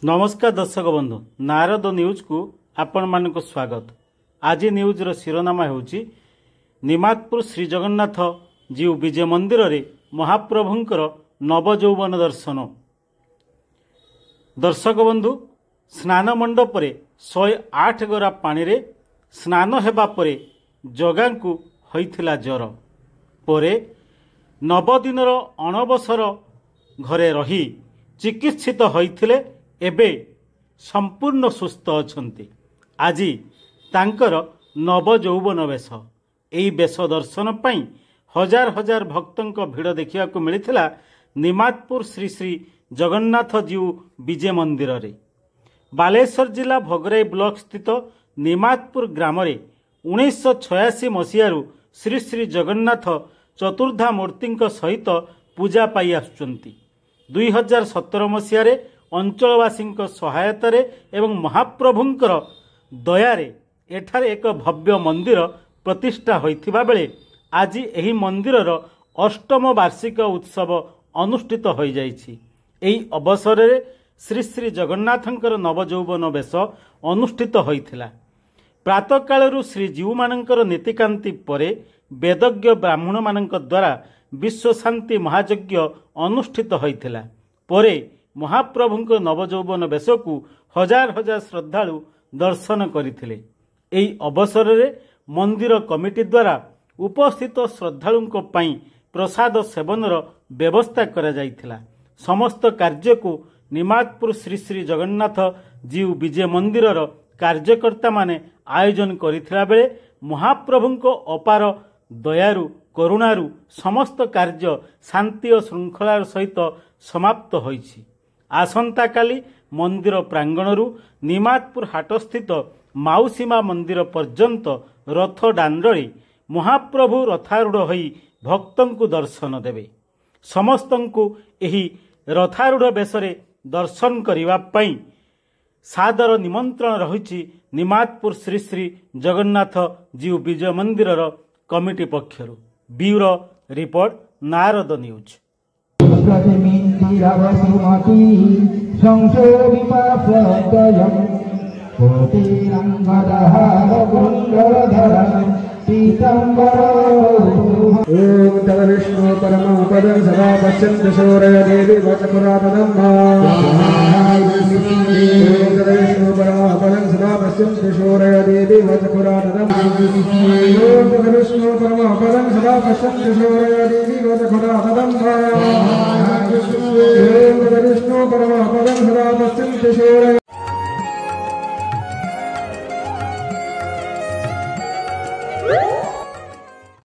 नमस्कार दर्शक बंधु नारद न्यूज को आपण मानक स्वागत। आज न्यूज रो शिरोनामा होउची निमातपुर श्री जगन्नाथ जीव विजय मंदिर रे महाप्रभुंकर नवजौवन दर्शन। दर्शक बंधु स्नान मंडप रे 108 गरा पानी रे स्नान हेबा परे जगांकु होइथिला ज्वर परे 9 दिनर अणबसर घरे रही चिकित्सित होइथिले एबे संपूर्ण सुस्थ अछंती। आज तांकर नवजौवन वेश एई वेश दर्शन पाई हजार हजार भक्तंक भिड़ देखिया को मिलिथिला निमातपुर श्री श्री जगन्नाथ जीव विजय मंदिर रे। बालेश्वर जिला भगराई ब्लॉक स्थित निमातपुर ग्राम रे 1986 मसीहारू श्री श्री जगन्नाथ चतुर्धा मूर्ति सहित पूजा पाई आसुचंती। 2017 मसीह अंचलवासी सहायतार एवं महाप्रभुंकर दयारे एठारे एक भव्य मंदिर प्रतिष्ठा होइथिबा बेले आज एही मंदिरर अष्टम वार्षिक उत्सव अनुष्ठित हो जाइछि। एही अवसर रे श्री श्री जगन्नाथंकर नवजौवन वेश अनुष्ठित होइथिला। प्रातः कालरू श्री जीव मानंकर नीतिकांति परे वेदज्ञ ब्राह्मण मानंक द्वारा विश्व शांति महायज्ञ अनुष्ठित होइथिला। परे महाप्रभुंक नवजौवन वेश को हजार हजार श्रद्धालु दर्शन करथिले। एही अवसर रे मंदिर कमिटी द्वारा उपस्थित श्रद्धालुंक पई प्रसाद सेवनर व्यवस्था करा जाइथिला। समस्त कार्य को निमातपुर श्री श्री जगन्नाथ जीव विजय मंदिरर कार्यकर्ता माने आयोजन करथिला बेले महाप्रभुंक अपार दयारु करुणारु समस्त कार्य शांति और श्रृंखलार सहित समाप्त होइछि। आसंता काली मंदिर प्रांगणरू निमातपुर हाट स्थित माउसीमा मंदिर पर्यंत रथ दांडरे महाप्रभु रथारूढ़ होई भक्तंकु दर्शन देवे। समस्तंकु एही रथारूढ़ बेसरे दर्शन करिवा पई सादर निमंत्रण रहिछि निमातपुर श्री श्री जगन्नाथ जीव विजय मंदिरर कमिटी पक्षरु। Bureau report Narad news. Vishnu परम पदं सदा पश्यन्ति शौर्य देवी वचपुरातनम् विष्णु परम पदं सदा पश्यन्ति शौर्य देवी वचपुरातनम् विष्णु परम पदं सदा पश्यन्ति शौर्य देवी वचपुरातनम् विष्णु परम पदं सदा पश्यन्ति शौर्य